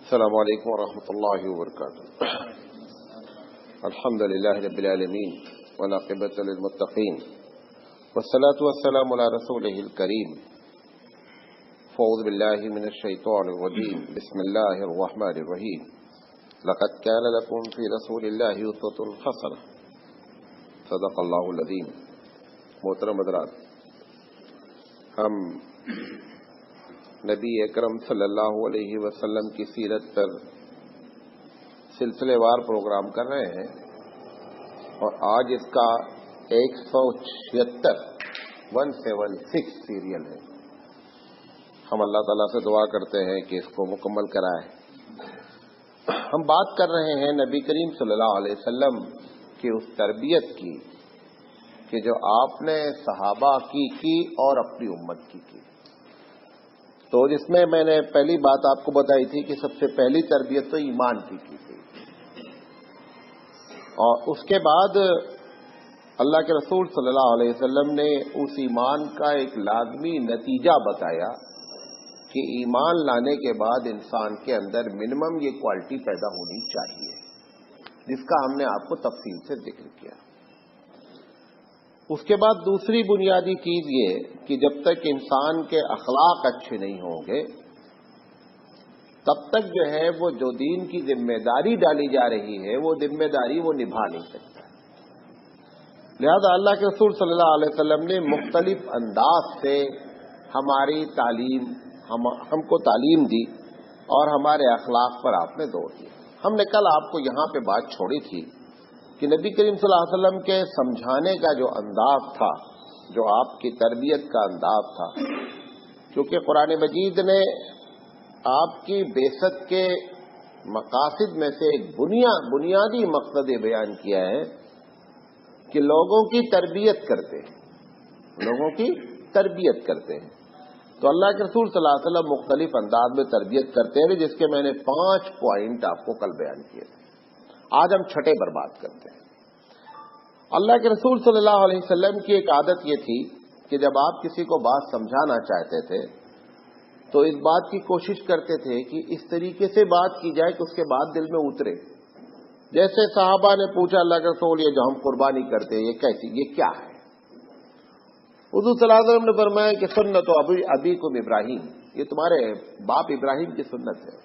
السلام علیکم ورحمۃ اللہ وبرکاتہ۔ الحمد للہ رب العالمین والعاقبۃ للمتقین والصلاۃ والسلام علی رسولہ الکریم۔ اعوذ باللہ من الشیطان الرجیم، بسم اللہ الرحمن الرحیم۔ لقد کان لکم فی رسول اللہ اسوۃ حسنہ، صدق اللہ العظیم۔ محترم حضرات، ہم نبی اکرم صلی اللہ علیہ وسلم کی سیرت پر سلسلے وار پروگرام کر رہے ہیں، اور آج اس کا 176 سیریل ہے۔ ہم اللہ تعالیٰ سے دعا کرتے ہیں کہ اس کو مکمل کرائے۔ ہم بات کر رہے ہیں نبی کریم صلی اللہ علیہ وسلم کی اس تربیت کی کہ جو آپ نے صحابہ کی اور اپنی امت کی۔ تو جس میں نے پہلی بات آپ کو بتائی تھی کہ سب سے پہلی تربیت تو ایمان کی تھی، اور اس کے بعد اللہ کے رسول صلی اللہ علیہ وسلم نے اس ایمان کا ایک لازمی نتیجہ بتایا کہ ایمان لانے کے بعد انسان کے اندر منیمم یہ کوالٹی پیدا ہونی چاہیے، جس کا ہم نے آپ کو تفصیل سے ذکر کیا۔ اس کے بعد دوسری بنیادی چیز یہ کہ جب تک انسان کے اخلاق اچھے نہیں ہوں گے، تب تک جو ہے وہ جو دین کی ذمہ داری ڈالی جا رہی ہے وہ ذمہ داری وہ نبھا نہیں سکتا۔ لہذا اللہ کے رسول صلی اللہ علیہ وسلم نے مختلف انداز سے ہماری تعلیم ہم کو تعلیم دی، اور ہمارے اخلاق پر آپ نے زور دیا۔ ہم نے کل آپ کو یہاں پہ بات چھوڑی تھی کہ نبی کریم صلی اللہ علیہ وسلم کے سمجھانے کا جو انداز تھا، جو آپ کی تربیت کا انداز تھا، کیونکہ قرآن مجید نے آپ کی بعثت کے مقاصد میں سے ایک بنیادی مقصد بیان کیا ہے کہ لوگوں کی تربیت کرتے ہیں۔ تو اللہ کے رسول صلی اللہ علیہ وسلم مختلف انداز میں تربیت کرتے ہیں، جس کے میں نے 5 پوائنٹ آپ کو کل بیان کیے تھے۔ آج ہم چھٹے پر بات کرتے ہیں۔ اللہ کے رسول صلی اللہ علیہ وسلم کی ایک عادت یہ تھی کہ جب آپ کسی کو بات سمجھانا چاہتے تھے تو اس بات کی کوشش کرتے تھے کہ اس طریقے سے بات کی جائے کہ اس کے بعد دل میں اترے۔ جیسے صحابہ نے پوچھا، اللہ کے رسول یہ جو ہم قربانی کرتے ہیں یہ کیا ہے؟ حضور صلی اللہ علیہ وسلم نے فرمایا کہ سنت ابیکم ابراہیم، یہ تمہارے باپ ابراہیم کی سنت ہے۔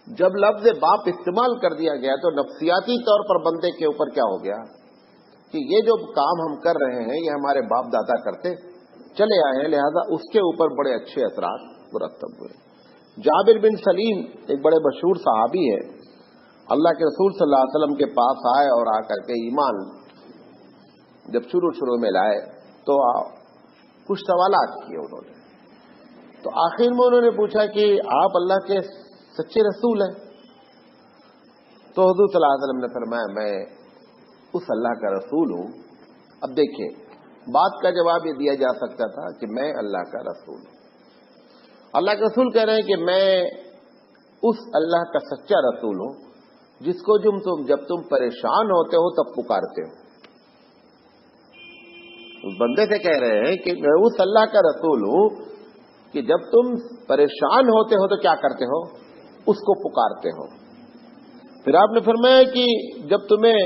جب لفظ باپ استعمال کر دیا گیا تو نفسیاتی طور پر بندے کے اوپر کیا ہو گیا کہ یہ جو کام ہم کر رہے ہیں یہ ہمارے باپ دادا کرتے چلے آئے ہیں، لہذا اس کے اوپر بڑے اچھے اثرات مرتب ہوئے۔ جابر بن سلیم ایک بڑے مشہور صحابی ہے، اللہ کے رسول صلی اللہ علیہ وسلم کے پاس آئے اور آ کر کے ایمان جب شروع میں لائے تو کچھ سوالات کیے انہوں نے۔ تو آخر میں انہوں نے پوچھا کہ آپ اللہ کے سچے رسول ہیں؟ تو حضور صلی اللہ علیہ وسلم نے فرمایا میں اس اللہ کا رسول ہوں۔ اب دیکھیں، بات کا جواب یہ دیا جا سکتا تھا کہ میں اللہ کا رسول ہوں۔ اللہ کے رسول کہہ رہے ہیں کہ میں اس اللہ کا سچا رسول ہوں جس کو جب تم پریشان ہوتے ہو تب پکارتے ہو۔ اس بندے سے کہہ رہے ہیں کہ میں اس اللہ کا رسول ہوں کہ جب تم پریشان ہوتے ہو تو کیا کرتے ہو؟ اس کو پکارتے ہو۔ پھر آپ نے فرمایا کہ جب تمہیں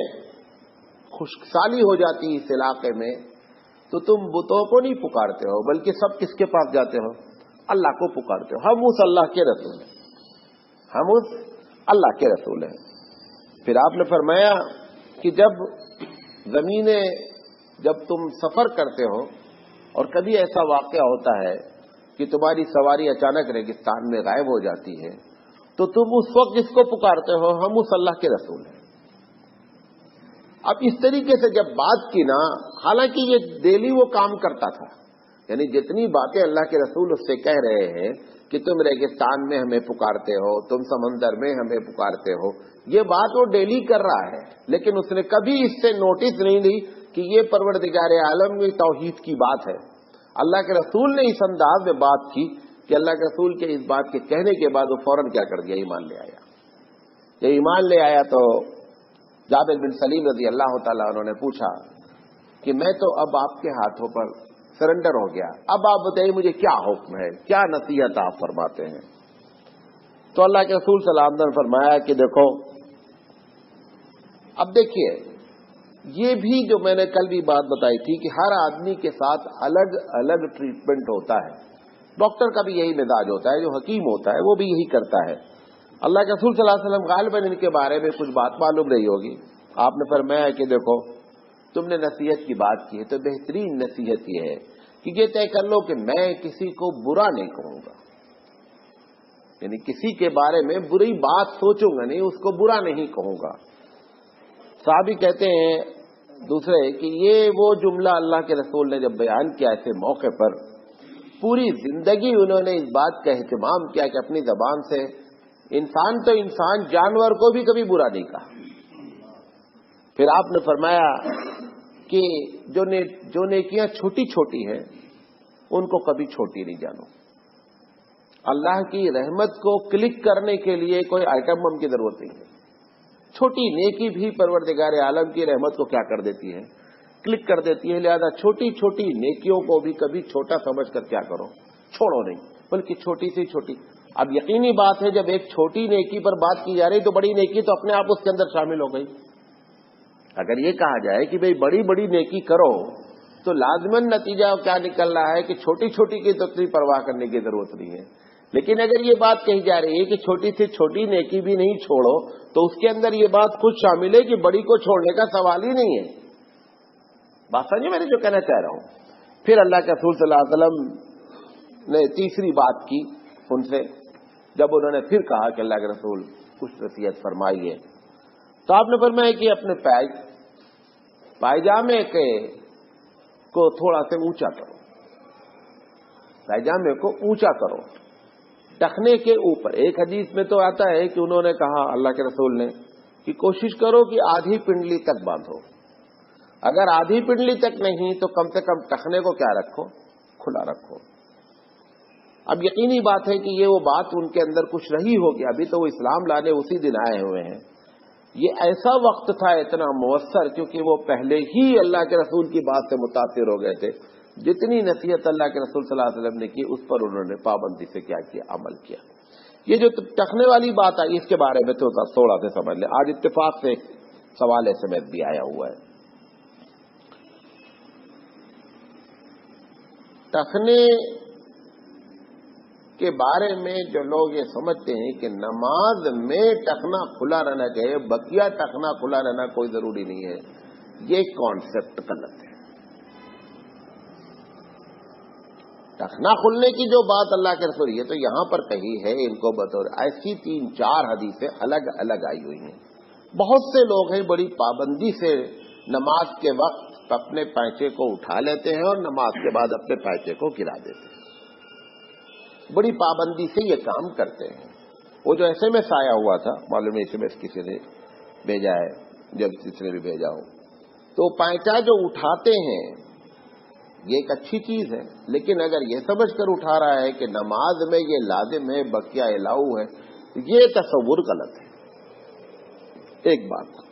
خشکسالی ہو جاتی اس علاقے میں تو تم بتوں کو نہیں پکارتے ہو، بلکہ سب کس کے پاس جاتے ہو؟ اللہ کو پکارتے ہو۔ ہم اس اللہ کے رسول ہیں۔ پھر آپ نے فرمایا کہ جب تم سفر کرتے ہو اور کبھی ایسا واقعہ ہوتا ہے کہ تمہاری سواری اچانک ریگستان میں غائب ہو جاتی ہے تو تم اس وقت جس کو پکارتے ہو؟ ہم اس اللہ کے رسول ہیں۔ اب اس طریقے سے جب بات کی نا، حالانکہ یہ ڈیلی وہ کام کرتا تھا، یعنی جتنی باتیں اللہ کے رسول اس سے کہہ رہے ہیں کہ تم ریگستان میں ہمیں پکارتے ہو، تم سمندر میں ہمیں پکارتے ہو، یہ بات وہ ڈیلی کر رہا ہے، لیکن اس نے کبھی اس سے نوٹس نہیں لی کہ یہ پروردگار عالم کی توحید کی بات ہے۔ اللہ کے رسول نے اس انداز میں بات کی کہ اللہ کے رسول کے اس بات کے کہنے کے بعد وہ فوراً کیا کر دیا؟ ایمان لے آیا۔ جب ایمان لے آیا تو جابر بن سلیم رضی اللہ تعالیٰ انہوں نے پوچھا کہ میں تو اب آپ کے ہاتھوں پر سرنڈر ہو گیا، اب آپ بتائیے مجھے کیا حکم ہے، کیا نصیحت آپ فرماتے ہیں؟ تو اللہ کے رسول صلی اللہ علیہ وسلم نے فرمایا کہ دیکھو، اب دیکھیے یہ بھی جو میں نے کل بھی بات بتائی تھی کہ ہر آدمی کے ساتھ الگ الگ ٹریٹمنٹ ہوتا ہے. ڈاکٹر کا بھی یہی مزاج ہوتا ہے، جو حکیم ہوتا ہے وہ بھی یہی کرتا ہے. اللہ کے رسول صلی اللہ علیہ وسلم غالباً ان کے بارے میں کچھ بات معلوم رہی ہوگی. آپ نے فرمایا کہ دیکھو تم نے نصیحت کی بات کی ہے تو بہترین نصیحت یہ ہے کہ یہ طے کر لو کہ میں کسی کو برا نہیں کہوں گا، یعنی کسی کے بارے میں بری بات سوچوں گا نہیں، اس کو برا نہیں کہوں گا. صحابی کہتے ہیں دوسرے کہ یہ وہ جملہ اللہ کے رسول نے جب بیان کیا ایسے موقع پر، پوری زندگی انہوں نے اس بات کا اہتمام کیا کہ اپنی زبان سے انسان تو انسان، جانور کو بھی کبھی برا نہیں کہا. پھر آپ نے فرمایا کہ جو نیکیاں چھوٹی چھوٹی ہیں ان کو کبھی چھوٹی نہیں جانو. اللہ کی رحمت کو کلک کرنے کے لیے کوئی آئٹم بم کی ضرورت نہیں ہے. چھوٹی نیکی بھی پروردگار عالم کی رحمت کو کیا کر دیتی ہے، کلک کر دیتی ہے. لہذا چھوٹی چھوٹی نیکیوں کو بھی کبھی چھوٹا سمجھ کر کیا کرو، چھوڑو نہیں، بلکہ چھوٹی سے چھوٹی. اب یقینی بات ہے جب ایک چھوٹی نیکی پر بات کی جا رہی تو بڑی نیکی تو اپنے آپ اس کے اندر شامل ہو گئی. اگر یہ کہا جائے کہ بھئی بڑی بڑی نیکی کرو تو لازماً نتیجہ کیا نکل رہا ہے کہ چھوٹی چھوٹی کی تو اتنی پرواہ کرنے کی ضرورت نہیں ہے. لیکن اگر یہ بات کہی جا رہی ہے کہ چھوٹی سے چھوٹی نیکی بھی نہیں چھوڑو تو اس کے اندر یہ بات خود شامل ہے کہ بڑی کو چھوڑنے کا سوال ہی نہیں ہے. بات سمجھے میں نے جو کہنا چاہ رہا ہوں. پھر اللہ کے رسول صلی اللہ علیہ وسلم نے تیسری بات کی ان سے، جب انہوں نے پھر کہا کہ اللہ کے رسول کچھ نصیحت فرمائیے، تو آپ نے فرمایا کہ اپنے پائجامے کو تھوڑا سے اونچا کرو، پائجامے کو اونچا کرو ٹخنے کے اوپر. ایک حدیث میں تو آتا ہے کہ انہوں نے کہا اللہ کے رسول نے کہ کوشش کرو کہ آدھی پنڈلی تک باندھو. اگر آدھی پنڈلی تک نہیں تو کم سے کم ٹخنے کو کیا رکھو، کھلا رکھو. اب یقینی بات ہے کہ یہ وہ بات ان کے اندر کچھ رہی ہوگی، ابھی تو وہ اسلام لانے اسی دن آئے ہوئے ہیں. یہ ایسا وقت تھا اتنا مؤثر، کیونکہ وہ پہلے ہی اللہ کے رسول کی بات سے متاثر ہو گئے تھے. جتنی نصیحت اللہ کے رسول صلی اللہ علیہ وسلم نے کی اس پر انہوں نے پابندی سے کیا کیا، عمل کیا. یہ جو ٹخنے والی بات آئی اس کے بارے میں تو تھوڑا سے سمجھ لیں. آج اتفاق سے سوال SMS بھی آیا ہوا ہے. ٹخنے کے بارے میں جو لوگ یہ سمجھتے ہیں کہ نماز میں ٹخنا کھلا رہنا چاہیے، بقیہ ٹخنا کھلا رہنا کوئی ضروری نہیں ہے، یہ کانسیپٹ غلط ہے. ٹخنا کھلنے کی جو بات اللہ کے رسول یہ تو یہاں پر کہی ہے ان کو بطور ایسی 3-4 حدیثیں الگ الگ آئی ہوئی ہیں. بہت سے لوگ ہیں بڑی پابندی سے نماز کے وقت اپنے پیچے کو اٹھا لیتے ہیں اور نماز کے بعد اپنے پیچے کو گرا دیتے ہیں، بڑی پابندی سے یہ کام کرتے ہیں. وہ جو SMS آیا ہوا تھا، معلوم ہے SMS کسی نے بھیجا ہے، جب کسی نے بھی بھیجا ہو، تو پیچا جو اٹھاتے ہیں یہ ایک اچھی چیز ہے، لیکن اگر یہ سمجھ کر اٹھا رہا ہے کہ نماز میں یہ لازم ہے، بقیہ الاؤ ہے، یہ تصور غلط ہے. ایک بات،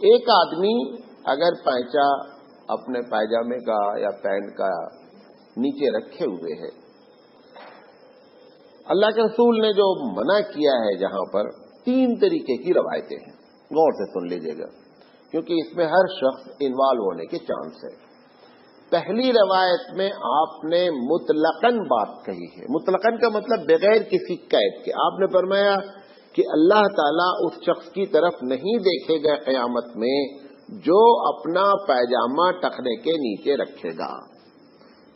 ایک آدمی اگر پیچا اپنے پائجامے کا یا پینٹ کا نیچے رکھے ہوئے ہے، اللہ کے رسول نے جو منع کیا ہے جہاں پر 3 طریقے کی روایتیں ہیں، غور سے سن لیجیے گا کیونکہ اس میں ہر شخص انوالو ہونے کے چانس ہے. پہلی روایت میں آپ نے مطلقاً بات کہی ہے. مطلقاً کا مطلب بغیر کسی قید کے. آپ نے فرمایا کہ اللہ تعالیٰ اس شخص کی طرف نہیں دیکھے گا قیامت میں جو اپنا پائجامہ ٹخنے کے نیچے رکھے گا.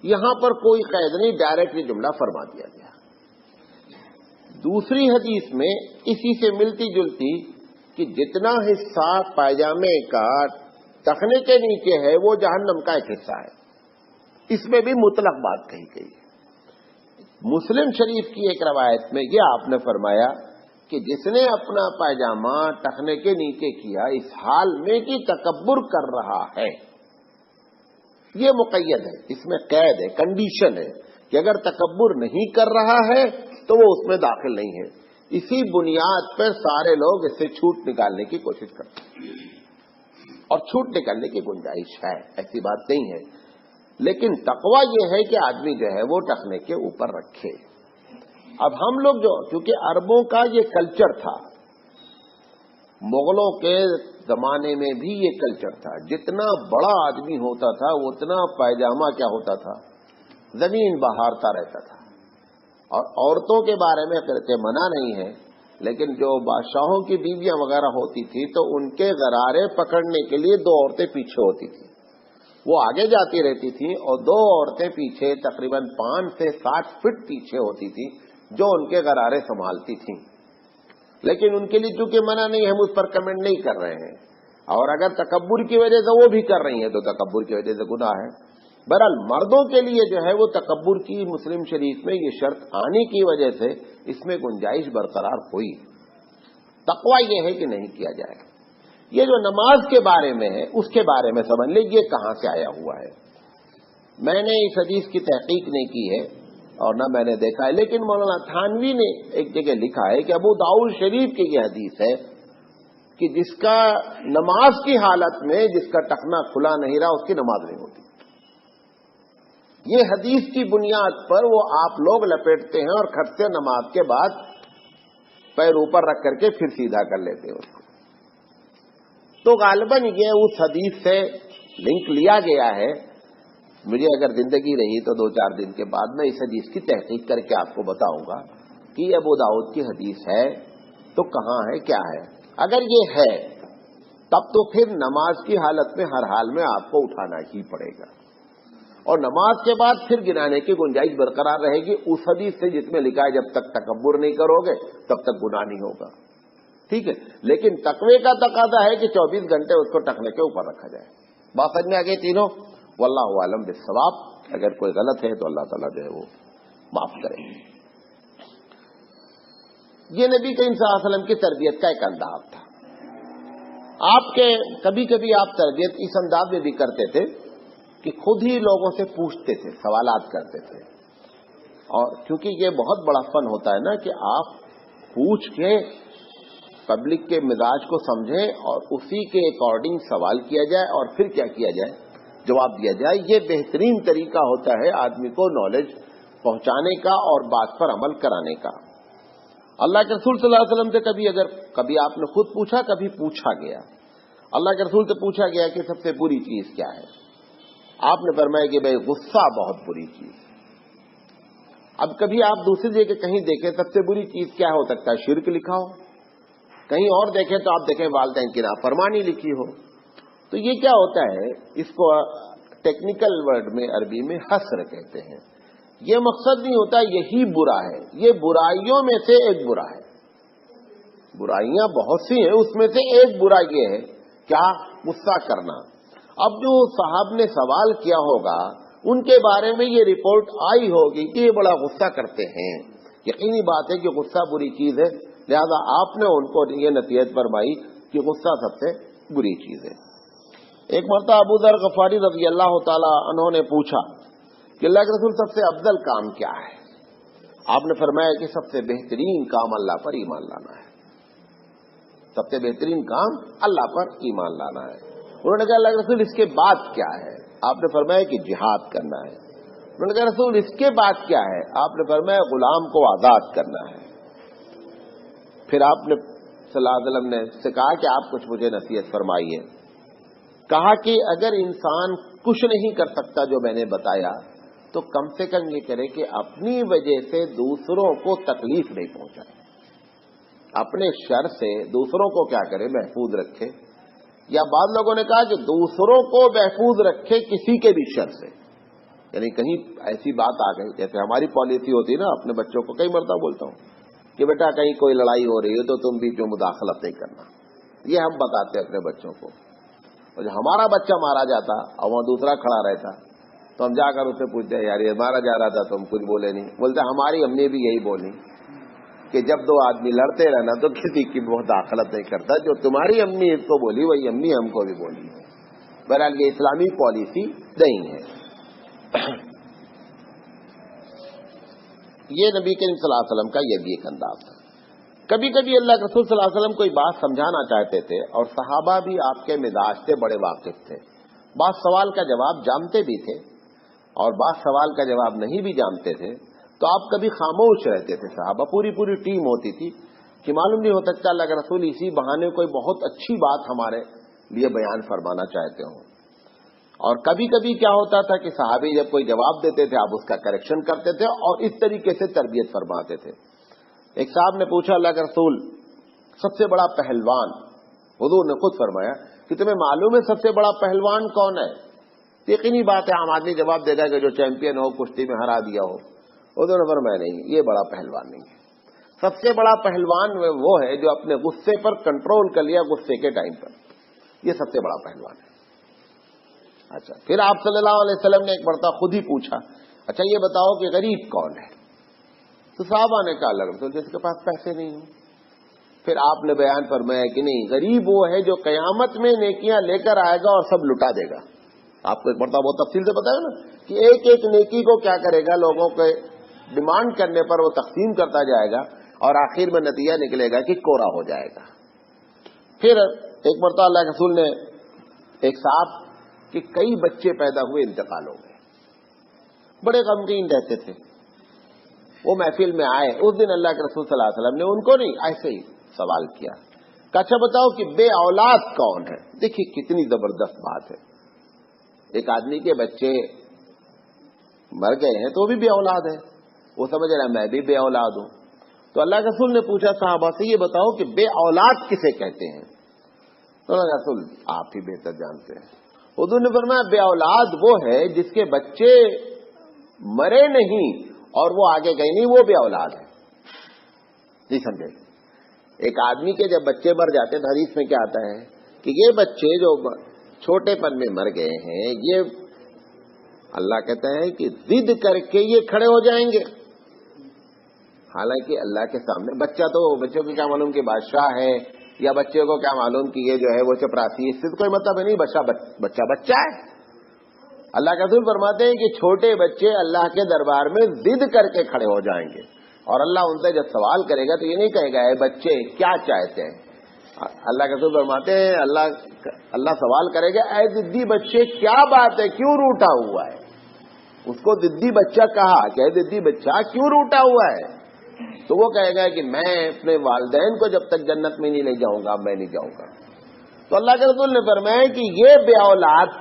یہاں پر کوئی قید نہیں، ڈائریکٹ یہ جملہ فرما دیا گیا. دوسری حدیث میں اسی سے ملتی جلتی کہ جتنا حصہ پائجامے کا ٹخنے کے نیچے ہے وہ جہنم کا ایک حصہ ہے، اس میں بھی مطلق بات کہی گئی. مسلم شریف کی ایک روایت میں یہ آپ نے فرمایا کہ جس نے اپنا پائجامہ ٹخنے کے نیچے کیا اس حال میں کہ تکبر کر رہا ہے، یہ مقید ہے، اس میں قید ہے، کنڈیشن ہے کہ اگر تکبر نہیں کر رہا ہے تو وہ اس میں داخل نہیں ہے. اسی بنیاد پر سارے لوگ اس سے چھوٹ نکالنے کی کوشش کرتے ہیں اور چھوٹ نکالنے کی گنجائش ہے، ایسی بات نہیں ہے. لیکن تقویٰ یہ ہے کہ آدمی جو ہے وہ ٹخنے کے اوپر رکھے. اب ہم لوگ جو کیونکہ عربوں کا یہ کلچر تھا، مغلوں کے زمانے میں بھی یہ کلچر تھا، جتنا بڑا آدمی ہوتا تھا اتنا پائجامہ کیا ہوتا تھا، زمین بہارتا رہتا تھا. اور عورتوں کے بارے میں کرتے منع نہیں ہے، لیکن جو بادشاہوں کی بیویاں وغیرہ ہوتی تھی تو ان کے غرارے پکڑنے کے لیے 2 عورتیں پیچھے ہوتی تھیں، وہ آگے جاتی رہتی تھیں اور 2 عورتیں پیچھے تقریباً 5 سے 7 فٹ پیچھے ہوتی تھیں جو ان کے غرارے سنبھالتی تھیں. لیکن ان کے لیے چونکہ منع نہیں ہے، ہم اس پر کمنٹ نہیں کر رہے ہیں، اور اگر تکبر کی وجہ سے وہ بھی کر رہی ہیں تو تکبر کی وجہ سے گناہ ہے. بہرحال مردوں کے لیے جو ہے وہ تکبر کی مسلم شریف میں یہ شرط آنے کی وجہ سے اس میں گنجائش برقرار ہوئی. تقوی یہ ہے کہ نہیں کیا جائے. یہ جو نماز کے بارے میں ہے اس کے بارے میں سمجھ لیں یہ کہاں سے آیا ہوا ہے. میں نے اس حدیث کی تحقیق نہیں کی ہے اور نہ میں نے دیکھا ہے، لیکن مولانا تھانوی نے ایک جگہ لکھا ہے کہ ابو داؤد شریف کی یہ حدیث ہے کہ جس کا نماز کی حالت میں جس کا ٹخنا کھلا نہیں رہا اس کی نماز نہیں ہوتی. یہ حدیث کی بنیاد پر وہ آپ لوگ لپیٹتے ہیں اور کھٹ سے نماز کے بعد پیر اوپر رکھ کر کے پھر سیدھا کر لیتے ہیں اس کو. تو غالباً یہ اس حدیث سے لنک لیا گیا ہے. مجھے اگر زندگی رہی تو 2-4 دن کے بعد میں اس حدیث کی تحقیق کر کے آپ کو بتاؤں گا کہ یہ ابو داؤد کی حدیث ہے تو کہاں ہے کیا ہے. اگر یہ ہے تب تو پھر نماز کی حالت میں ہر حال میں آپ کو اٹھانا ہی پڑے گا، اور نماز کے بعد پھر گنانے کی گنجائش برقرار رہے گی اس حدیث سے جس میں لکھا ہے جب تک تکبر نہیں کرو گے تب تک گناہ نہیں ہوگا. ٹھیک ہے، لیکن تقوی کا تقاضا ہے کہ 24 گھنٹے اس کو ٹخنے کے اوپر رکھا جائے. بات سمجھ میں آ گئی تینوں؟ واللہ عالم بالصواب. اگر کوئی غلط ہے تو اللہ تعالیٰ جو ہے وہ معاف کرے. یہ نبی کریم صلی اللہ علیہ وسلم کی تربیت کا ایک انداز تھا. آپ کے کبھی کبھی آپ تربیت اس انداز میں بھی کرتے تھے کہ خود ہی لوگوں سے پوچھتے تھے، سوالات کرتے تھے. اور کیونکہ یہ بہت بڑا فن ہوتا ہے نا کہ آپ پوچھ کے پبلک کے مزاج کو سمجھیں اور اسی کے اکارڈنگ سوال کیا جائے اور پھر کیا کیا جائے، جواب دیا جائے. یہ بہترین طریقہ ہوتا ہے آدمی کو نالج پہنچانے کا اور بات پر عمل کرانے کا. اللہ کے رسول صلی اللہ علیہ وسلم سے کبھی آپ نے خود پوچھا، کبھی پوچھا گیا. اللہ کے رسول سے پوچھا گیا کہ سب سے بری چیز کیا ہے؟ آپ نے فرمایا کہ بھائی غصہ بہت بری چیز. اب کبھی آپ دوسری جگہ کہیں دیکھیں سب سے بری چیز کیا ہو سکتا ہے؟ شرک لکھا ہو. کہیں اور دیکھیں تو آپ دیکھیں والدین کی نافرمانی لکھی ہو. تو یہ کیا ہوتا ہے، اس کو ٹیکنیکل ورڈ میں عربی میں حسر کہتے ہیں. یہ مقصد نہیں ہوتا یہی برا ہے، یہ برائیوں میں سے ایک برا ہے. برائیاں بہت سی ہیں، اس میں سے ایک برا یہ ہے کیا؟ غصہ کرنا. اب جو صاحب نے سوال کیا ہوگا ان کے بارے میں یہ رپورٹ آئی ہوگی کہ یہ بڑا غصہ کرتے ہیں. یقینی بات ہے کہ غصہ بری چیز ہے، لہذا آپ نے ان کو یہ نصیحت فرمائی کہ غصہ سب سے بری چیز ہے. ایک مرتبہ ابو ذر غفاری رضی اللہ تعالی عنہ نے پوچھا کہ اللہ کے رسول سب سے افضل کام کیا ہے؟ آپ نے فرمایا کہ سب سے بہترین کام اللہ پر ایمان لانا ہے. سب سے بہترین کام اللہ پر ایمان لانا ہے. انہوں نے کہا اللہ کے رسول اس کے بعد کیا ہے؟ آپ نے فرمایا کہ جہاد کرنا ہے. انہوں نے کہا رسول اس کے بعد کیا ہے؟ آپ نے فرمایا غلام کو آزاد کرنا ہے. پھر آپ نے صلی اللہ علیہ وسلم نے سے کہا کہ آپ کچھ مجھے نصیحت فرمائیے. کہا کہ اگر انسان کچھ نہیں کر سکتا جو میں نے بتایا تو کم سے کم یہ کرے کہ اپنی وجہ سے دوسروں کو تکلیف نہیں پہنچائے. اپنے شر سے دوسروں کو کیا کرے؟ محفوظ رکھے. یا بعض لوگوں نے کہا کہ دوسروں کو محفوظ رکھے کسی کے بھی شر سے. یعنی کہیں ایسی بات آ گئی، جیسے ہماری پالیسی ہوتی ہے نا، اپنے بچوں کو کئی مرتبہ بولتا ہوں کہ بیٹا کہیں کوئی لڑائی ہو رہی ہے تو تم بھی جو مداخلت نہیں کرنا. یہ ہم بتاتے اپنے بچوں کو. اور جب ہمارا بچہ مارا جاتا اور وہاں دوسرا کھڑا رہتا تو ہم جا کر اس سے پوچھتے یار یہ مارا جا رہا تھا تو ہم کچھ بولے نہیں. بولتے ہماری امی بھی یہی بولی کہ جب 2 آدمی لڑتے رہنا تو کسی کی مداخلت نہیں کرتا، جو تمہاری امی اس کو بولی وہی امی ہم کو بھی بولی. بہرحال یہ اسلامی پالیسی نہیں ہے. یہ نبی کریم صلی اللہ علیہ وسلم کا یہ بھی ایک انداز ہے. کبھی کبھی اللہ کے رسول صلی اللہ علیہ وسلم کوئی بات سمجھانا چاہتے تھے اور صحابہ بھی آپ کے مزاج سے بڑے واقف تھے. بعض سوال کا جواب جانتے بھی تھے اور بعض سوال کا جواب نہیں بھی جانتے تھے. تو آپ کبھی خاموش رہتے تھے صحابہ، پوری پوری ٹیم ہوتی تھی کہ معلوم نہیں ہو سکتا اللہ کے رسول اسی بہانے کوئی بہت اچھی بات ہمارے لیے بیان فرمانا چاہتے ہوں. اور کبھی کبھی کیا ہوتا تھا کہ صحابی جب کوئی جواب دیتے تھے آپ اس کا کریکشن کرتے تھے اور اس طریقے سے تربیت فرماتے تھے. ایک صاحب نے پوچھا اللہ کے رسول سب سے بڑا پہلوان، حضور نے خود فرمایا کہ تمہیں معلوم ہے سب سے بڑا پہلوان کون ہے؟ یقینی بات ہے عام آدمی جواب دے گا کہ جو چیمپئن ہو، کشتی میں ہرا دیا ہو. حضور نے فرمایا نہیں، یہ بڑا پہلوان نہیں ہے. سب سے بڑا پہلوان وہ ہے جو اپنے غصے پر کنٹرول کر لیا غصے کے ٹائم پر، یہ سب سے بڑا پہلوان ہے. اچھا، پھر آپ صلی اللہ علیہ وسلم نے ایک مرتبہ خود ہی پوچھا اچھا یہ بتاؤ کہ غریب کون ہے؟ تو صحابہ نے کہا اللہ رسول جس کے پاس پیسے نہیں ہوں. پھر آپ نے بیان فرمایا کہ نہیں، غریب وہ ہے جو قیامت میں نیکیاں لے کر آئے گا اور سب لٹا دے گا. آپ کو ایک مرتبہ بہت تفصیل سے بتایا نا کہ ایک ایک نیکی کو کیا کرے گا، لوگوں کے ڈیمانڈ کرنے پر وہ تقسیم کرتا جائے گا اور آخر میں نتیجہ نکلے گا کہ کوڑا ہو جائے گا. پھر ایک مرتبہ اللہ کے رسول نے ایک صاحب کہ کئی بچے پیدا ہوئے انتقال ہو گئے، بڑے غمگین رہتے تھے. وہ محفل میں آئے، اس دن اللہ کے رسول صلی اللہ علیہ وسلم نے ان کو نہیں ایسے ہی سوال کیا کہ اچھا بتاؤ کہ بے اولاد کون ہے؟ دیکھیے کتنی زبردست بات ہے. ایک آدمی کے بچے مر گئے ہیں تو وہ بھی بے اولاد ہے، وہ سمجھ رہا ہے میں بھی بے اولاد ہوں. تو اللہ کے رسول نے پوچھا صحابہ سے یہ بتاؤ کہ بے اولاد کسے کہتے ہیں؟ تو اللہ کے رسول آپ ہی بہتر جانتے ہیں. حضور نے فرمایا بے اولاد وہ ہے جس کے بچے مرے نہیں اور وہ آگے گئے نہیں، وہ بے اولاد ہے. جی سمجھے؟ ایک آدمی کے جب بچے مر جاتے ہیں تو حدیث میں کیا آتا ہے کہ یہ بچے جو چھوٹے پن میں مر گئے ہیں یہ اللہ کہتا ہے کہ ضد کر کے یہ کھڑے ہو جائیں گے. حالانکہ اللہ کے سامنے بچہ تو بچوں کو کیا معلوم کہ بادشاہ ہے یا بچے کو کیا معلوم کہ یہ جو ہے وہ چپراسی ہے، اس سے کوئی مطلب نہیں، بچہ ہے. اللہ کا رسول فرماتے ہیں کہ چھوٹے بچے اللہ کے دربار میں ضد کر کے کھڑے ہو جائیں گے اور اللہ ان سے جب سوال کرے گا تو یہ نہیں کہے گا اے بچے کیا چاہتے ہیں. اللہ کا رسول فرماتے ہیں اللہ سوال کرے گا اے ضدی بچے کیا بات ہے، کیوں روٹا ہوا ہے؟ اس کو ضدی بچہ کہا کہ اے ضدی بچہ کیوں روٹا ہوا ہے؟ تو وہ کہے گا کہ میں اپنے والدین کو جب تک جنت میں نہیں لے جاؤں گا میں نہیں جاؤں گا. تو اللہ کے رسول نے فرمایا کہ یہ بے اولاد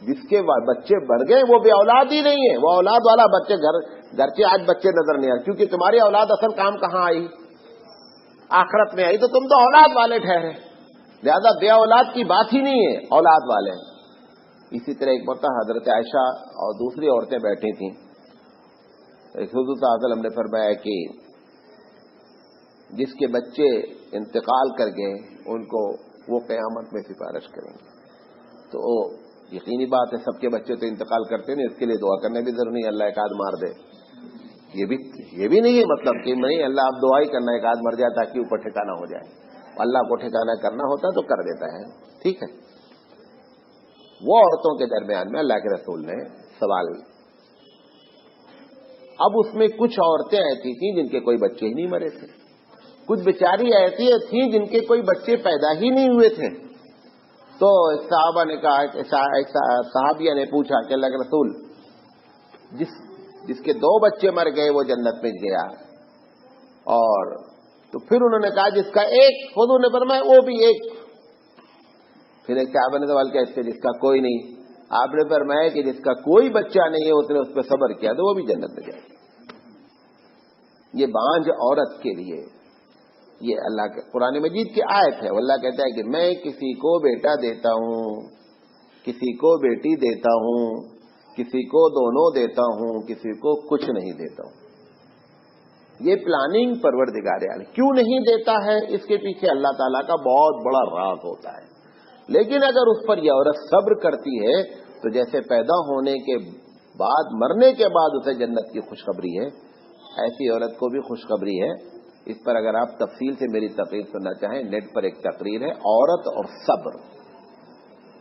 جس کے بچے بڑھ گئے وہ بے اولاد ہی نہیں ہے، وہ اولاد والا بچے گھر آج بچے نظر نہیں آئے، کیونکہ تمہاری اولاد اصل کام کہاں آئی؟ آخرت میں آئی. تو تم تو اولاد والے ٹھہرے، لہذا بے اولاد کی بات ہی نہیں ہے، اولاد والے. اسی طرح ایک مرتبہ حضرت عائشہ اور دوسری عورتیں بیٹھی تھیں. حضور صلی اللہ علیہ وسلم نے فرمایا کہ جس کے بچے انتقال کر گئے ان کو وہ قیامت میں سفارش کریں گے. تو یقینی بات ہے سب کے بچے تو انتقال کرتے نہیں، اس کے لیے دعا کرنے بھی ضروری نہیں اللہ ایک آدھ مار دے. یہ بھی نہیں ہے مطلب کہ نہیں اللہ آپ دعا ہی کرنا ایک آدھ مر جائے تاکہ اوپر ٹھکانا ہو جائے. اللہ کو ٹھکانا کرنا ہوتا تو کر دیتا ہے. ٹھیک ہے. وہ عورتوں کے درمیان میں اللہ کے رسول نے سوال، اب اس میں کچھ عورتیں ایسی تھیں جن کے کوئی بچے ہی نہیں مرے تھے، کچھ بیچاری ایسی تھیں جن کے کوئی بچے پیدا ہی نہیں ہوئے تھے. تو صحابہ نے کہا، صحابیہ نے پوچھا کہ اللہ کے رسول جس کے 2 بچے مر گئے وہ جنت میں گیا، اور تو پھر انہوں نے کہا جس کا ایک، حضور نے فرمایا وہ بھی ایک. پھر ایک صحابہ نے سوال کیا اس سے جس کا کوئی نہیں؟ آپ نے فرمایا کہ جس کا کوئی بچہ نہیں ہے اس نے اس پہ صبر کیا تو وہ بھی جنت میں جائے. یہ بانجھ عورت کے لیے یہ اللہ کے قرآن مجید کی آیت ہے. اللہ کہتا ہے کہ میں کسی کو بیٹا دیتا ہوں، کسی کو بیٹی دیتا ہوں، کسی کو دونوں دیتا ہوں، کسی کو کچھ نہیں دیتا ہوں. یہ پلاننگ پروردگار عالم کیوں نہیں دیتا ہے، اس کے پیچھے اللہ تعالیٰ کا بہت بڑا راز ہوتا ہے. لیکن اگر اس پر یہ عورت صبر کرتی ہے تو جیسے پیدا ہونے کے بعد مرنے کے بعد اسے جنت کی خوشخبری ہے، ایسی عورت کو بھی خوشخبری ہے. اس پر اگر آپ تفصیل سے میری تقریر سننا چاہیں نیٹ پر ایک تقریر ہے عورت اور صبر.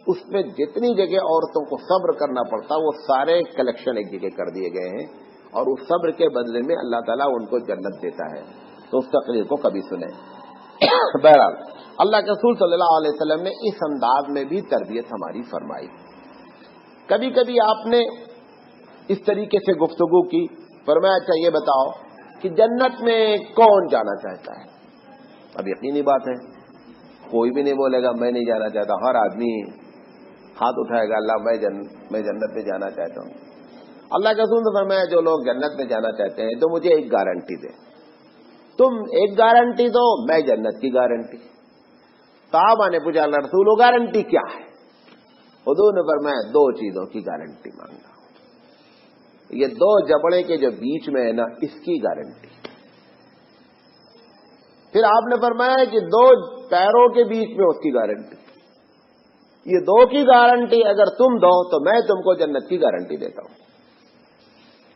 اس میں جتنی جگہ عورتوں کو صبر کرنا پڑتا وہ سارے کلیکشن ایک جگہ کر دیے گئے ہیں، اور اس صبر کے بدلے میں اللہ تعالیٰ ان کو جنت دیتا ہے. تو اس تقریر کو کبھی سنیں. بہرحال اللہ کے رسول صلی اللہ علیہ وسلم نے اس انداز میں بھی تربیت ہماری فرمائی. کبھی کبھی آپ نے اس طریقے سے گفتگو کی. فرمایا اچھا یہ بتاؤ کہ جنت میں کون جانا چاہتا ہے؟ اب یقینی بات ہے کوئی بھی نہیں بولے گا میں نہیں جانا چاہتا. ہر آدمی ہاتھ اٹھائے گا اللہ میں جنت میں جانا چاہتا ہوں. اللہ کا رسول نے فرمایا جو لوگ جنت میں جانا چاہتے ہیں تو مجھے ایک گارنٹی دے. تم ایک گارنٹی دو میں جنت کی گارنٹی. صحابہ نے پوچھا اللہ رسول وہ گارنٹی کیا ہے؟ حضور نے فرمایا 2 چیزوں کی گارنٹی مانگا. یہ 2 جبڑے کے جو بیچ میں ہے نا اس کی گارنٹی. پھر آپ نے فرمایا کہ 2 پیروں کے بیچ میں اس کی گارنٹی. یہ 2 کی گارنٹی اگر تم دو تو میں تم کو جنت کی گارنٹی دیتا ہوں.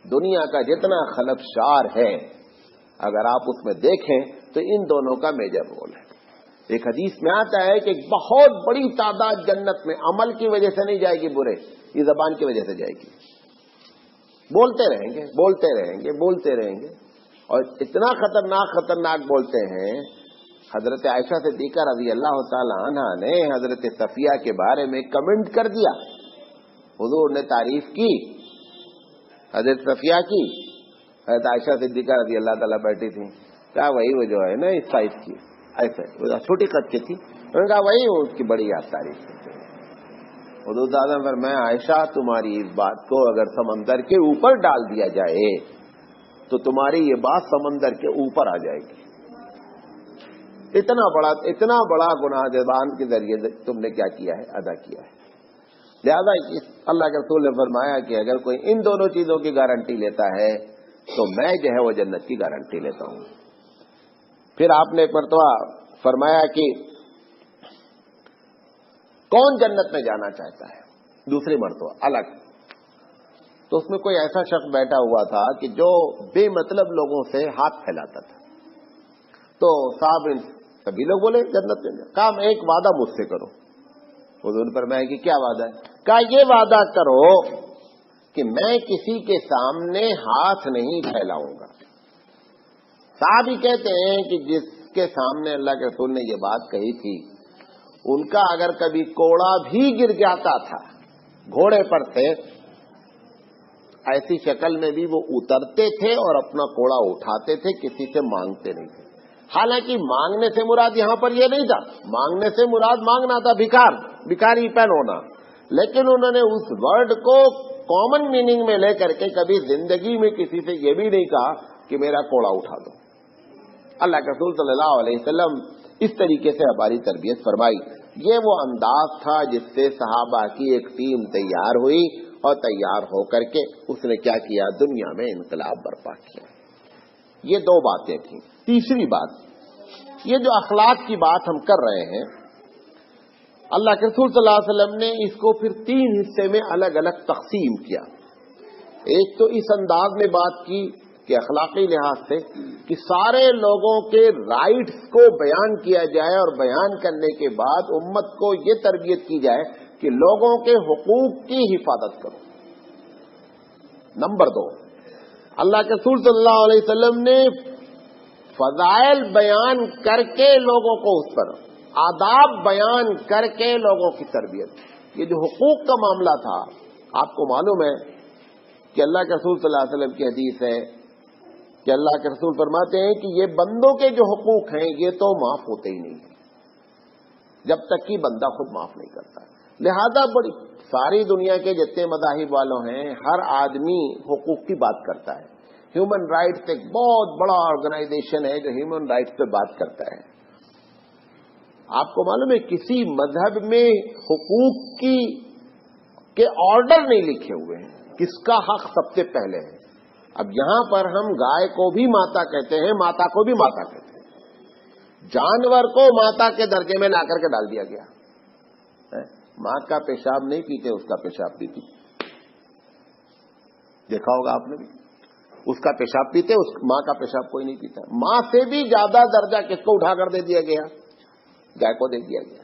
دنیا کا جتنا خلفشار ہے اگر آپ اس میں دیکھیں تو ان دونوں کا میجر رول ہے. ایک حدیث میں آتا ہے کہ ایک بہت بڑی تعداد جنت میں عمل کی وجہ سے نہیں جائے گی برے، یہ زبان کی وجہ سے جائے گی. بولتے رہیں گے بولتے رہیں گے بولتے رہیں گے اور اتنا خطرناک بولتے ہیں. حضرت عائشہ صدیقہ رضی اللہ تعالی عنہا نے حضرت صفیہ کے بارے میں کمنٹ کر دیا. حضور نے تعریف کی حضرت صفیہ کی. حضرت عائشہ صدیقہ رضی اللہ تعالیٰ بیٹھی تھی. کہا وہی وہ جو ہے نا اس سائز کی ایسے چھوٹی قد کی تھی. انہوں نے کہا وہی اس کی بڑی یاد تعریف کرتے ہیں. حضور دادا پر میں عائشہ تمہاری اس بات کو اگر سمندر کے اوپر ڈال دیا جائے تو تمہاری یہ بات سمندر کے اوپر آ جائے گی. اتنا بڑا گناہ زبان کے ذریعے تم نے کیا کیا ہے ادا کیا ہے. لہذا اللہ کے رسول نے فرمایا کہ اگر کوئی ان دونوں چیزوں کی گارنٹی لیتا ہے تو میں جو ہے وہ جنت کی گارنٹی لیتا ہوں. پھر آپ نے ایک مرتبہ فرمایا کہ کون جنت میں جانا چاہتا ہے؟ دوسری مرتبہ الگ. تو اس میں کوئی ایسا شخص بیٹھا ہوا تھا کہ جو بے مطلب لوگوں سے ہاتھ پھیلاتا تھا. تو صاحب سبھی لوگ بولے جنت میں. کہا ایک وعدہ مجھ سے کرو. حضور نے فرمایا کہ کیا وعدہ ہے؟ کہا یہ وعدہ کرو کہ میں کسی کے سامنے ہاتھ نہیں پھیلاؤں گا. صاحب ہی کہتے ہیں کہ جس کے سامنے اللہ کے رسول نے یہ بات کہی تھی ان کا اگر کبھی کوڑا بھی گر جاتا تھا گھوڑے پر سے ایسی شکل میں بھی وہ اترتے تھے اور اپنا کوڑا اٹھاتے تھے، کسی سے مانگتے نہیں تھے. حالانکہ مانگنے سے مراد یہاں پر یہ نہیں تھا. مانگنے سے مراد مانگنا تھا بھکاری پن ہونا. لیکن انہوں نے اس ورڈ کو کامن میننگ میں لے کر کے کبھی زندگی میں کسی سے یہ بھی نہیں کہا کہ میرا کوڑا اٹھا دو. اللہ کے رسول صلی اللہ علیہ وسلم اس طریقے سے ہماری تربیت فرمائی. یہ وہ انداز تھا جس سے صحابہ کی ایک ٹیم تیار ہوئی اور تیار ہو کر کے اس نے کیا کیا؟ دنیا میں انقلاب برپا کیا. یہ 2 باتیں تھیں. تیسری بات یہ جو اخلاق کی بات ہم کر رہے ہیں اللہ کے رسول صلی اللہ علیہ وسلم نے اس کو پھر 3 حصے میں الگ الگ تقسیم کیا. ایک تو اس انداز میں بات کی کہ اخلاقی لحاظ سے کہ سارے لوگوں کے رائٹس کو بیان کیا جائے اور بیان کرنے کے بعد امت کو یہ تربیت کی جائے کہ لوگوں کے حقوق کی حفاظت کرو. نمبر 2 اللہ کے رسول صلی اللہ علیہ وسلم نے فضائل بیان کر کے لوگوں کو اس پر آداب بیان کر کے لوگوں کی تربیت. یہ جو حقوق کا معاملہ تھا آپ کو معلوم ہے کہ اللہ کے رسول صلی اللہ علیہ وسلم کی حدیث ہے کہ اللہ کے رسول فرماتے ہیں کہ یہ بندوں کے جو حقوق ہیں یہ تو معاف ہوتے ہی نہیں جب تک کہ بندہ خود معاف نہیں کرتا. لہذا بڑی ساری دنیا کے جتنے مذاہب والوں ہیں ہر آدمی حقوق کی بات کرتا ہے. ہیومن رائٹس ایک بہت بڑا آرگنائزیشن ہے جو ہیومن رائٹس پہ بات کرتا ہے. آپ کو معلوم ہے کسی مذہب میں حقوق کے آرڈر نہیں لکھے ہوئے ہیں, کس کا حق سب سے پہلے ہے. اب یہاں پر ہم گائے کو بھی ماتا کہتے ہیں, ماتا کو بھی ماتا کہتے ہیں. جانور کو ماتا کے درجے میں لا کر کے ڈال دیا گیا. ماں کا پیشاب نہیں پیتے, اس کا پیشاب پیتی. دیکھا ہوگا آپ نے بھی, اس کا پیشاب پیتے, اس ماں کا پیشاب کوئی نہیں پیتا. ماں سے بھی زیادہ درجہ کس کو اٹھا کر دے دیا گیا؟ گائے کو دے دیا گیا.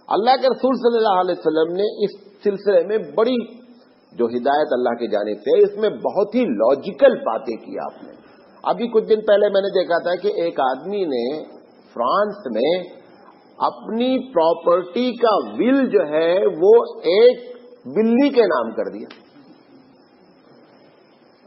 اللہ کے رسول صلی اللہ علیہ وسلم نے اس سلسلے میں بڑی جو ہدایت اللہ کی جانب سے اس میں بہت ہی لاجیکل باتیں کی آپ نے. ابھی کچھ دن پہلے میں نے دیکھا تھا کہ ایک آدمی نے فرانس میں اپنی پراپرٹی کا ول جو ہے وہ ایک بلی کے نام کر دیا.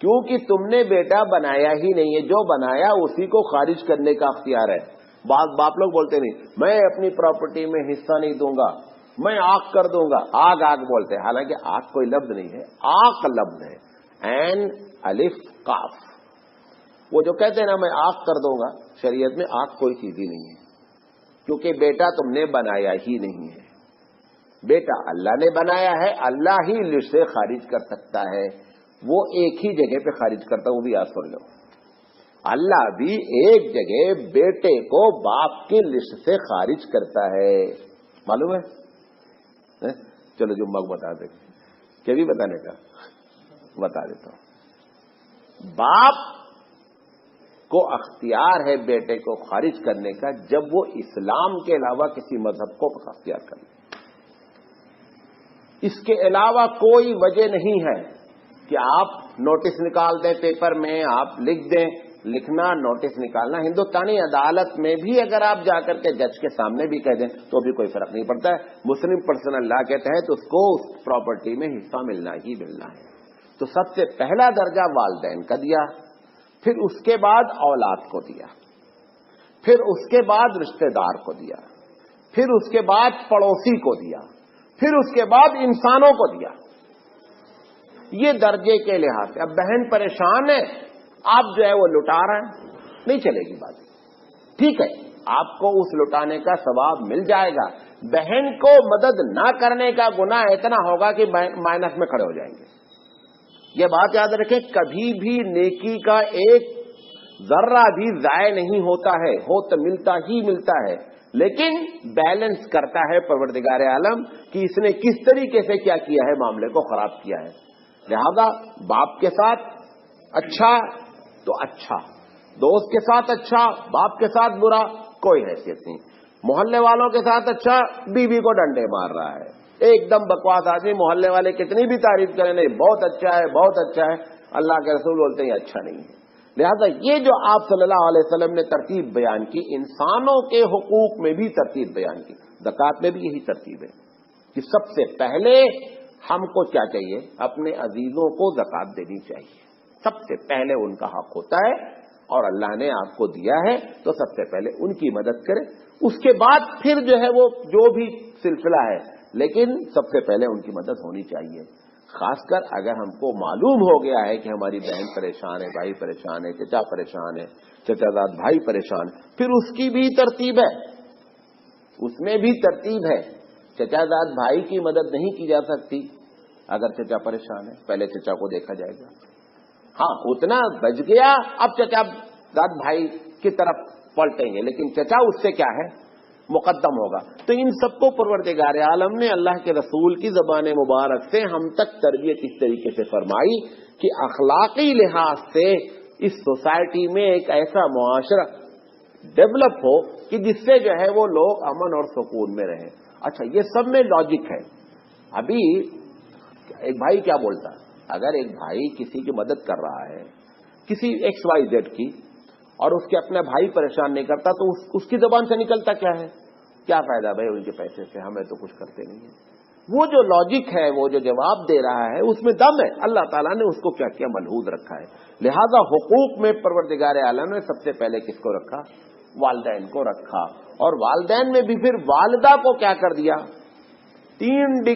کیونکہ تم نے بیٹا بنایا ہی نہیں ہے، جو بنایا اسی کو خارج کرنے کا اختیار ہے۔ باپ لوگ بولتے نہیں میں اپنی پراپرٹی میں حصہ نہیں دوں گا، میں آگ کر دوں گا، آگ بولتے ہیں، حالانکہ آگ کوئی لفظ نہیں ہے، آق لفظ ہے، عین الف قاف۔ وہ جو کہتے ہیں نا میں آگ کر دوں گا، شریعت میں آگ کوئی چیز ہی نہیں ہے، کیونکہ بیٹا تم نے بنایا ہی نہیں ہے، بیٹا اللہ نے بنایا ہے، اللہ ہی لسٹ سے خارج کر سکتا ہے، وہ ایک ہی جگہ پہ خارج کرتا، وہ بھی یاد سن لو، اللہ بھی ایک جگہ بیٹے کو باپ کی لسٹ سے خارج کرتا ہے، معلوم ہے؟ چلو جمعہ کو بتا دیں، کیا بھی بتانے کا بتا دیتا ہوں۔ باپ کو اختیار ہے بیٹے کو خارج کرنے کا جب وہ اسلام کے علاوہ کسی مذہب کو اختیار کر لے۔ اس کے علاوہ کوئی وجہ نہیں ہے کہ آپ نوٹس نکال دیں پیپر میں، آپ لکھ دیں، لکھنا نوٹس نکالنا ہندوستانی عدالت میں بھی اگر آپ جا کر کے جج کے سامنے بھی کہہ دیں تو بھی کوئی فرق نہیں پڑتا ہے، مسلم پرسنل لا کے تحت اس کو اس پراپرٹی میں حصہ ملنا ہی ملنا ہے۔ تو سب سے پہلا درجہ والدین کا دیا، پھر اس کے بعد اولاد کو دیا، پھر اس کے بعد رشتہ دار کو دیا، پھر اس کے بعد پڑوسی کو دیا، پھر اس کے بعد انسانوں کو دیا، یہ درجے کے لحاظ سے۔ اب بہن پریشان ہے، آپ جو ہے وہ لٹا رہے ہیں، نہیں چلے گی بات، ٹھیک ہے آپ کو اس لٹانے کا ثواب مل جائے گا، بہن کو مدد نہ کرنے کا گناہ اتنا ہوگا کہ مائنس میں کھڑے ہو جائیں گے۔ یہ بات یاد رکھیں، کبھی بھی نیکی کا ایک ذرہ بھی ضائع نہیں ہوتا ہے، ہو تو ملتا ہی ملتا ہے، لیکن بیلنس کرتا ہے پروردگار عالم کہ اس نے کس طریقے سے کیا کیا ہے، معاملے کو خراب کیا ہے۔ لہذا باپ کے ساتھ اچھا تو اچھا، دوست کے ساتھ اچھا، باپ کے ساتھ برا، کوئی حیثیت نہیں۔ محلے والوں کے ساتھ اچھا، بیوی کو ڈنڈے مار رہا ہے، ایک دم بکواس آدمی، محلے والے کتنی بھی تعریف کریں نہیں بہت اچھا ہے بہت اچھا ہے، اللہ کے رسول بولتے ہیں اچھا نہیں ہے۔ لہذا یہ جو آپ صلی اللہ علیہ وسلم نے ترتیب بیان کی، انسانوں کے حقوق میں بھی ترتیب بیان کی، زکوٰۃ میں بھی یہی ترتیب ہے کہ سب سے پہلے ہم کو کیا چاہیے، اپنے عزیزوں کو زکوٰۃ دینی چاہیے، سب سے پہلے ان کا حق ہوتا ہے، اور اللہ نے آپ کو دیا ہے تو سب سے پہلے ان کی مدد کرے، اس کے بعد پھر جو ہے وہ جو بھی سلسلہ ہے، لیکن سب سے پہلے ان کی مدد ہونی چاہیے۔ خاص کر اگر ہم کو معلوم ہو گیا ہے کہ ہماری بہن پریشان ہے، بھائی پریشان ہے، چچا پریشان ہے، چچا زاد بھائی پریشان ہے، پھر اس کی بھی ترتیب ہے، اس میں بھی ترتیب ہے۔ چچا زاد بھائی کی مدد نہیں کی جا سکتی اگر چچا پریشان ہے، پہلے چچا کو دیکھا جائے گا، ہاں اتنا بچ گیا، اب چچا زاد بھائی کی طرف پلٹیں گے، لیکن چچا اس سے کیا ہے، مقدم ہوگا۔ تو ان سب کو پروردگار عالم نے اللہ کے رسول کی زبان مبارک سے ہم تک تربیت اس طریقے سے فرمائی کہ اخلاقی لحاظ سے اس سوسائٹی میں ایک ایسا معاشرہ ڈیولپ ہو کہ جس سے جو ہے وہ لوگ امن اور سکون میں رہیں۔ اچھا یہ سب میں لاجک ہے۔ ابھی ایک بھائی کیا بولتا ہے، اگر ایک بھائی کسی کی مدد کر رہا ہے کسی ایکس وائی زیڈ کی، اور اس کے اپنا بھائی پریشان نہیں کرتا، تو اس کی زبان سے نکلتا کیا ہے، کیا فائدہ بھائی ان کے پیسے سے، ہمیں تو کچھ کرتے نہیں ہیں۔ وہ جو لاجک ہے، وہ جو جواب دے رہا ہے، اس میں دم ہے، اللہ تعالیٰ نے اس کو کیا کیا ملحوظ رکھا ہے۔ لہذا حقوق میں پروردگار عالم نے سب سے پہلے کس کو رکھا، والدین کو رکھا، اور والدین میں بھی پھر والدہ کو کیا کر دیا، 3 ڈگری